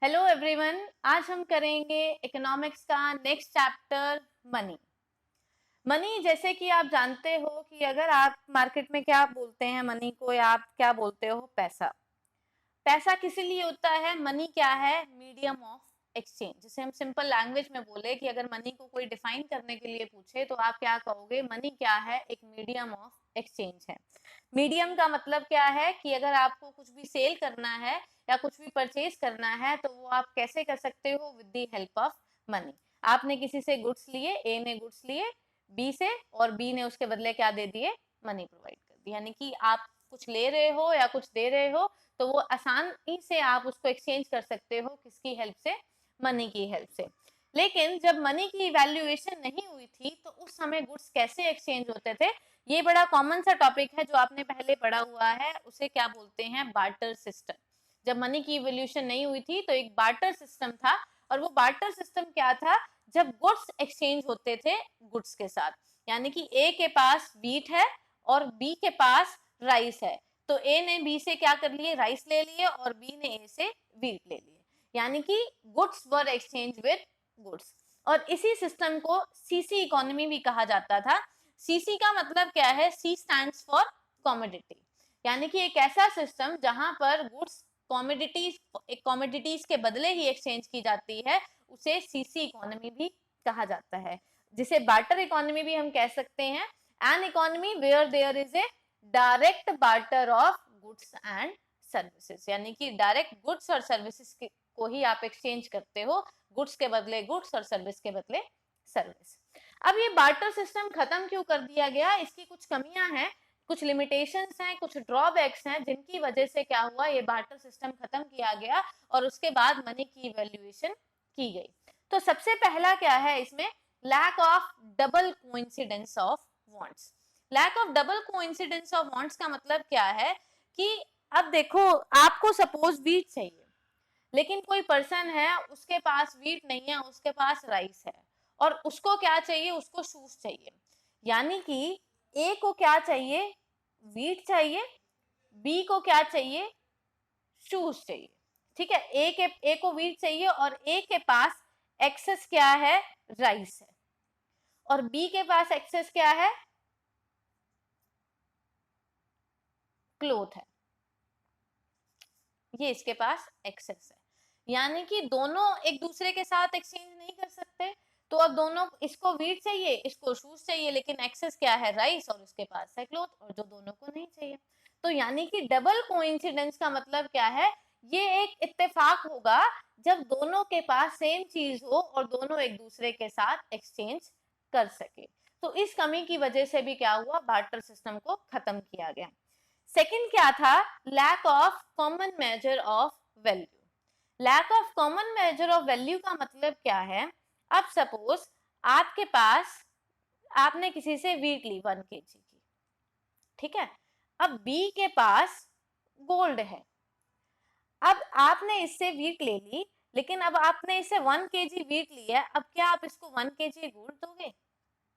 Hello everyone, आज हम करेंगे इकोनॉमिक्स का नेक्स्ट चैप्टर मनी। मनी जैसे कि आप जानते हो कि अगर आप मार्केट में क्या बोलते हैं मनी को, या आप क्या बोलते हो पैसा। पैसा किसी लिए होता है? मनी क्या है? Medium of exchange. जैसे हम सिंपल लैंग्वेज में बोले कि अगर मनी को कोई डिफाइन करने के लिए पूछे तो आप क्या कहोगे? मनी क्या है? एक मीडियम ऑफ एक्सचेंज है। मीडियम का मतलब क्या है कि अगर आपको कुछ भी सेल करना है या कुछ भी परचेज करना है तो वो आप कैसे कर सकते हो? With the help of money. आपने किसी से गुड्स लिए, ए ने गुड्स लिए बी से, और बी ने उसके बदले क्या दे दिए? मनी प्रोवाइड कर दी। यानी कि आप कुछ ले रहे हो या कुछ दे रहे हो तो वो आसानी से आप उसको एक्सचेंज कर सकते हो। किसकी हेल्प से? मनी की हेल्प से। लेकिन जब मनी की इवैल्यूएशन नहीं हुई थी तो उस समय गुड्स कैसे एक्सचेंज होते थे? ये बड़ा कॉमन सा टॉपिक है जो आपने पहले पढ़ा हुआ है। उसे क्या बोलते हैं? Barter system. जब मनी की इवोल्यूशन नहीं हुई थी तो एक बार्टर सिस्टम था। और वो बार्टर सिस्टम क्या था? जब गुड्स एक्सचेंज होते थे गुड्स के साथ। यानी कि ए के पास व्हीट है और बी के पास राइस है, तो ए ने बी से क्या कर लिए? राइस ले लिए, और बी ने ए से व्हीट ले लिए। यानी कि goods were exchange with goods. और इसी सिस्टम को सीसी इकोनॉमी भी कहा जाता था। सीसी का मतलब क्या है? C stands for commodity. यानी कि एक ऐसा सिस्टम जहां पर गुड्स कॉमोडिटीज के बदले ही एक्सचेंज की जाती है, उसे सीसी इकोनॉमी भी कहा जाता है। जिसे बार्टर इकोनॉमी भी हम कह सकते हैं। An economy where there is a direct barter of goods and services. यानी कि डायरेक्ट गुड्स और सर्विसेज को ही आप एक्सचेंज करते हो। गुड्स के बदले गुड्स और सर्विस के बदले सर्विस। अब ये बार्टर सिस्टम खत्म क्यों कर दिया गया? इसकी कुछ कमियां हैं, कुछ लिमिटेशंस हैं, कुछ ड्रॉबैक्स हैं, जिनकी वजह से क्या हुआ? ये बार्टर सिस्टम खत्म किया गया और उसके बाद मनी की इवैल्यूएशन की गई। तो सबसे पहला क्या है इसमें? Lack of double coincidence of wants. Lack of double coincidence of wants का मतलब क्या है कि अब देखो, आपको सपोज व्हीट चाहिए, लेकिन कोई पर्सन है उसके पास व्हीट नहीं है, उसके पास राइस है, और उसको क्या चाहिए? उसको शूज चाहिए। यानी कि ए को क्या चाहिए? व्हीट चाहिए। बी को क्या चाहिए? शूज चाहिए। ठीक है, ए को व्हीट चाहिए और ए के पास एक्सेस क्या है? राइस है। और बी के पास एक्सेस क्या है? क्लोथ है। ये इसके पास एक्सेस है। यानी कि दोनों एक दूसरे के साथ एक्सचेंज नहीं कर सकते। तो अब दोनों, इसको व्हीट चाहिए, इसको शूज चाहिए, लेकिन एक्सेस क्या है? राइस, और उसके पास है क्लोथ, और जो दोनों को नहीं चाहिए। तो यानी कि डबल कोइंसिडेंस का मतलब क्या है? ये एक इत्तेफाक होगा जब दोनों के पास सेम चीज हो और दोनों एक दूसरे के साथ एक्सचेंज कर सके। तो इस कमी की वजह से भी क्या हुआ? बार्टर सिस्टम को खत्म किया गया। सेकंड क्या था? Lack of common measure of value. Lack of common measure of value का मतलब क्या है? अब सपोज आपके पास, आपने किसी से व्हीट ली 1 kg की, ठीक है। अब बी के पास गोल्ड है। अब आपने इससे व्हीट ले ली, लेकिन अब आपने इसे 1 kg व्हीट लिया है, अब क्या आप इसको 1 kg गोल्ड दोगे?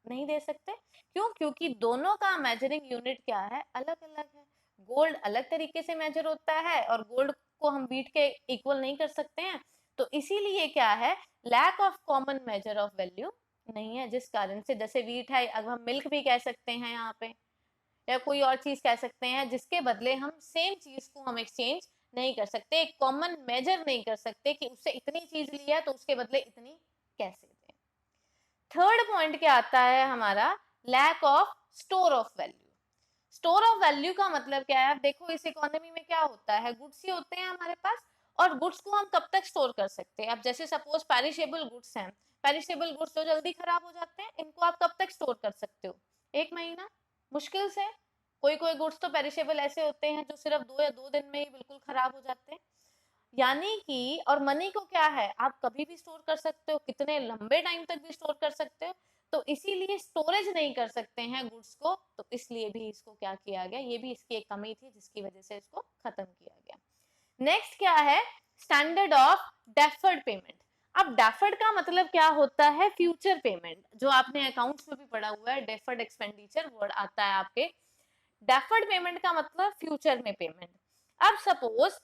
नहीं दे सकते। क्यों? क्योंकि दोनों का मेजरिंग यूनिट क्या है? अलग अलग है। गोल्ड अलग तरीके से मेजर होता है और गोल्ड को हम बीट के इक्वल नहीं कर सकते हैं। तो इसीलिए क्या है? Lack of common measure of value नहीं है, जिस कारण से, जैसे वीट है, अब हम मिल्क भी कह सकते हैं यहाँ पे, या कोई और चीज कह सकते हैं, जिसके बदले हम सेम चीज को हम एक्सचेंज नहीं कर सकते, एक कॉमन मेजर नहीं कर सकते कि उससे इतनी चीज ली है तो उसके बदले इतनी कैसे दें। थर्ड पॉइंट क्या आता है हमारा? Lack of store of value. Store of value का मतलब क्या है? अब देखो, इस इकोनॉमी में क्या होता है? गुड्स ही होते हैं हमारे पास, और गुड्स को हम कब तक स्टोर कर सकते हैं? अब जैसे सपोज पेरिशेबल गुड्स हैं, पेरिशेबल गुड्स जो जल्दी खराब हो जाते हैं, इनको आप कब तक स्टोर कर सकते हो? 1 महीना मुश्किल से। कोई कोई गुड्स तो पेरिशेबल ऐसे होते हैं जो सिर्फ 2 या 2 दिन में ही बिल्कुल खराब हो जाते हैं। यानी कि, और मनी को क्या है? आप कभी भी स्टोर कर सकते हो, कितने लंबे टाइम तक भी स्टोर कर सकते हो। तो इसीलिए स्टोरेज नहीं कर सकते हैं गुड्स को, तो इसलिए भी इसको क्या किया गया? ये भी इसकी एक कमी थी जिसकी वजह से इसको खत्म किया गया। नेक्स्ट क्या है? Standard of deferred payment. अब डेफर्ड का मतलब क्या होता है? फ्यूचर पेमेंट, जो आपने अकाउंट्स में भी पढ़ा हुआ है, डेफर्ड एक्सपेंडिचर वर्ड आता है आपके। डेफर्ड पेमेंट का मतलब फ्यूचर में पेमेंट। अब सपोज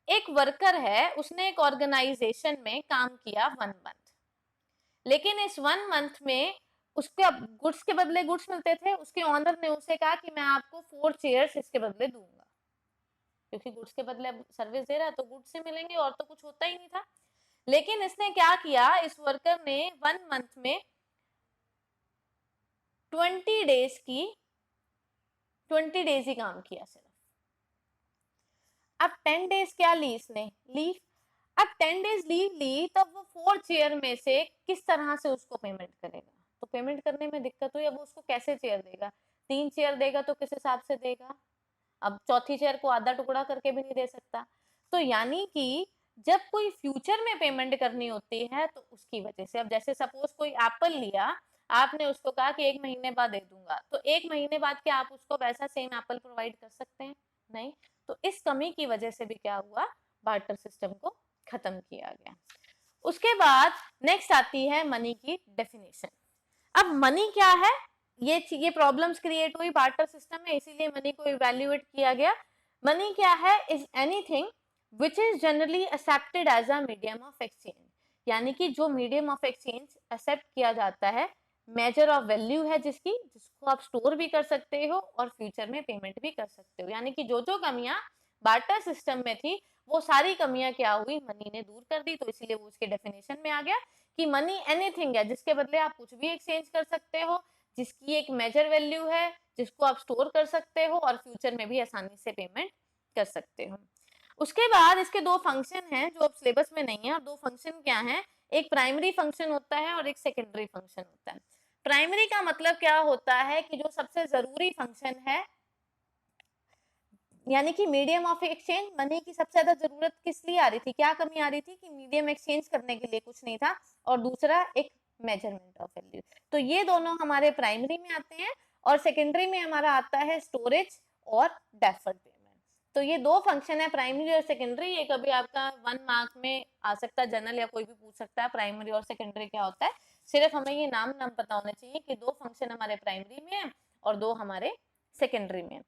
एक वर्कर है, उसने एक ऑर्गेनाइजेशन में काम किया 1 मंथ, लेकिन इस 1 मंथ में उसके गुड्स के बदले गुड्स मिलते थे। उसके ऑनर ने उसे कहा कि मैं आपको 4 चेयर्स इसके बदले दूंगा, क्योंकि गुड्स के बदले सर्विस दे रहा है तो गुड्स से मिलेंगे, और तो कुछ होता ही नहीं था। लेकिन इसने क्या किया, इस वर्कर ने 1 मंथ में 20 डेज ही काम किया सिर्फ। अब 10 डेज क्या ली इसने, लीव। अब 10 डेज लीव ली, तब वो 4 चेयर में से किस तरह से उसको पेमेंट करेगा, तो पेमेंट करने में दिक्कत हुई। अब उसको कैसे चेयर देगा, 3 चेयर देगा तो किस हिसाब से देगा, अब चौथी चेयर को आधा टुकड़ा करके भी नहीं दे सकता। तो यानी कि जब कोई फ्यूचर में पेमेंट करनी होती है तो उसकी वजह से, अब जैसे सपोज कोई एप्पल लिया, आपने उसको कहा कि 1 महीने बाद दे दूंगा, तो 1 महीने बाद क्या आप उसको वैसा सेम एप्पल प्रोवाइड कर सकते हैं, नहीं। तो इस कमी की वजह से भी क्या हुआ, बार्टर सिस्टम को खत्म किया गया। उसके बाद नेक्स्ट आती है मनी की डेफिनेशन। अब मनी क्या है, ये प्रॉब्लम्स क्रिएट हुई बार्टर सिस्टम में, इसीलिए मनी को इवैल्यूएट किया गया। मनी क्या है, is anything which is generally accepted as a medium of exchange, यानी कि जो मीडियम ऑफ एक्सचेंज एक्सेप्ट किया जाता है, मेजर ऑफ वैल्यू है जिसको आप स्टोर भी कर सकते हो और फ्यूचर में पेमेंट भी कर सकते हो। यानी कि जो जो कमियां बार्टर सिस्टम में थी, वो सारी कमियां क्या हुई, मनी ने दूर कर दी। तो इसीलिए वो उसके डेफिनेशन में आ गया कि मनी एनीथिंग है जिसके बदले आप कुछ भी एक्सचेंज कर सकते हो, जिसकी एक मेजर वैल्यू है, जिसको आप स्टोर कर सकते हो और फ्यूचर में भी आसानी से पेमेंट कर सकते हो। उसके बाद इसके 2 फंक्शन हैं जो अब सिलेबस में नहीं है, और 2 फंक्शन क्या हैं, एक प्राइमरी फंक्शन होता है और एक सेकेंडरी फंक्शन होता है। प्राइमरी का मतलब क्या होता है कि जो सबसे जरूरी फंक्शन है, यानी कि मीडियम ऑफ एक्सचेंज, मनी की सबसे ज्यादा जरूरत किस लिए आ रही थी, क्या कमी आ रही थी कि मीडियम एक्सचेंज करने के लिए कुछ नहीं था, और दूसरा एक मेजरमेंट ऑफ वैल्यू। तो ये दोनों हमारे प्राइमरी में आते हैं, और सेकेंडरी में हमारा आता है स्टोरेज और डेफर्ड पेमेंट। तो ये 2 फंक्शन है, प्राइमरी और सेकेंडरी। ये कभी आपका 1 मार्क में आ सकता है, जनरल, या कोई भी पूछ सकता है प्राइमरी और सेकेंडरी क्या होता है। सिर्फ हमें ये नाम पता होने चाहिए कि 2 फंक्शन हमारे प्राइमरी में है और 2 हमारे सेकेंडरी में।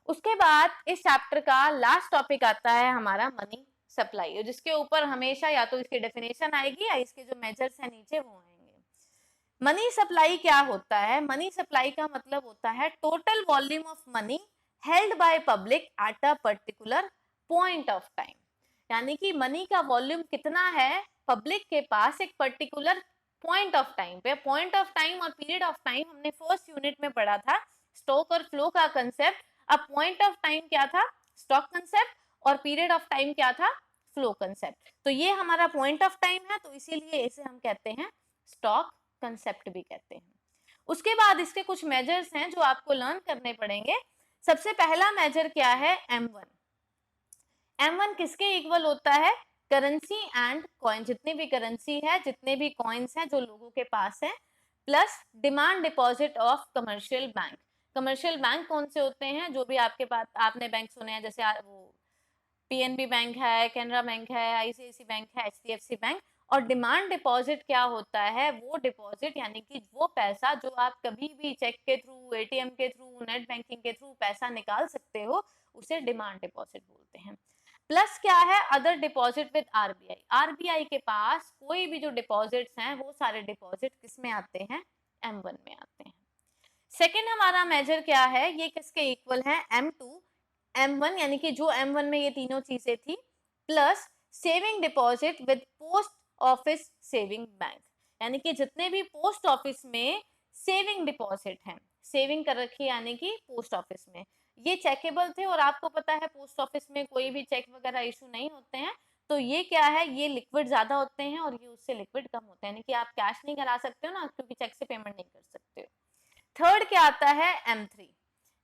उसके बाद इस चैप्टर का लास्ट टॉपिक आता है हमारा मनी सप्लाई, जिसके ऊपर हमेशा या तो इसकी डेफिनेशन आएगी या इसके जो मेजर्स हैं नीचे वो आएंगे। मनी सप्लाई क्या होता है, मनी सप्लाई का मतलब होता है total volume of money held by public at a particular point of time, यानी कि मनी का वॉल्यूम कितना है पब्लिक के पास एक पर्टिकुलर पॉइंट ऑफ टाइम पे। पॉइंट ऑफ टाइम और पीरियड ऑफ टाइम हमने फर्स्ट यूनिट में पढ़ा था, स्टॉक और फ्लो का कंसेप्ट। अब पॉइंट ऑफ टाइम क्या था, स्टॉक कंसेप्ट, और पीरियड ऑफ टाइम क्या था, फ्लो कंसेप्ट। तो ये हमारा पॉइंट ऑफ टाइम है, तो इसीलिए इसे हम कहते हैं स्टॉक कंसेप्ट भी कहते हैं। उसके बाद इसके कुछ मेजर्स हैं जो आपको लर्न करने पड़ेंगे। सबसे पहला मेजर क्या है, M1। M1 किसके इक्वल होता है, करेंसी एंड कॉइन, जितनी भी करेंसी है, जितने भी कॉइन्स हैं जो लोगों के पास है, plus demand deposit of commercial bank. Commercial bank कौन से होते हैं, जो भी आपके पास, आपने बैंक सुने हैं, जैसे वो PNB बैंक है, कैनरा बैंक है, ICICI बैंक है, HDFC बैंक। और डिमांड डिपॉजिट क्या होता है, वो डिपॉजिट यानी कि वो पैसा जो आप कभी भी चेक के थ्रू, ATM के थ्रू, नेट बैंकिंग के थ्रू पैसा निकाल सकते हो, उसे डिमांड डिपॉजिट बोलते हैं। प्लस क्या है, other deposit with RBI। RBI के पास कोई भी जो डिपॉजिट्स हैं वो सारे डिपॉजिट किस में आते हैं, M1 में आते हैं। सेकेंड हमारा मेजर क्या है, ये किसके इक्वल है, M2। M1 यानी कि जो M1 में ये तीनों चीजें थी, plus saving deposit with post office saving bank, यानी कि जितने भी पोस्ट ऑफिस में सेविंग डिपॉजिट हैं, सेविंग कर रखी यानी कि पोस्ट ऑफिस में, ये चेकेबल थे। और आपको पता है पोस्ट ऑफिस में कोई भी चेक वगैरह इशू नहीं होते हैं, तो ये क्या है, ये लिक्विड ज्यादा होते हैं और ये उससे लिक्विड कम होते हैं, यानी कि आप कैश नहीं करा सकते हो ना, क्योंकि चेक से पेमेंट नहीं कर सकते हो। थर्ड क्या आता है, M3।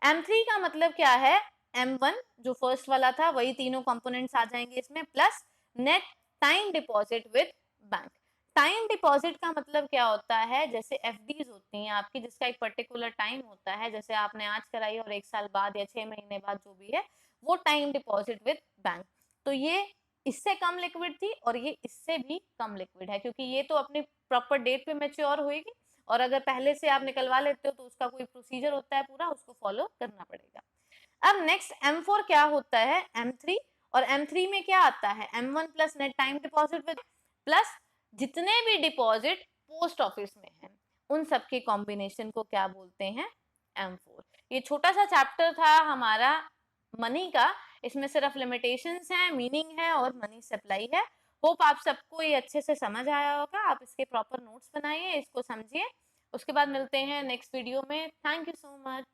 M3 का मतलब क्या है, M1 जो फर्स्ट वाला था वही तीनों कंपोनेंट्स आ जाएंगे इसमें, plus net time deposit with bank. Time deposit का मतलब क्या होता है, जैसे FDs होती हैं आपकी, जिसका एक पर्टिकुलर टाइम होता है, जैसे आपने आज कराई और 1 साल बाद या 6 महीने बाद जो भी है, वो टाइम डिपॉजिट विद बैंक। तो ये इससे कम लिक्विड थी और ये इससे भी कम लिक्विड है, क्योंकि ये तो अपनी प्रॉपर डेट पे मैच्योर होएगी, और अगर पहले से आप निकलवा लेते हो तो उसका कोई प्रोसीजर होता है पूरा, उसको फॉलो करना पड़ेगा। अब नेक्स्ट M4 क्या होता है, M3 और M3 में क्या आता है, M1 plus net time deposit with plus जितने भी डिपॉजिट पोस्ट ऑफिस में है उन सब के कॉम्बिनेशन को क्या बोलते हैं, M4। ये छोटा सा चैप्टर था हमारा मनी का, इसमें सिर्फ लिमिटेशंस हैं, मीनिंग है और मनी सप्लाई है। होप आप सबको ये अच्छे से समझ आया होगा। आप इसके प्रॉपर नोट्स बनाइए, इसको समझिए। उसके बाद मिलते हैं नेक्स्ट वीडियो में। Thank you so much.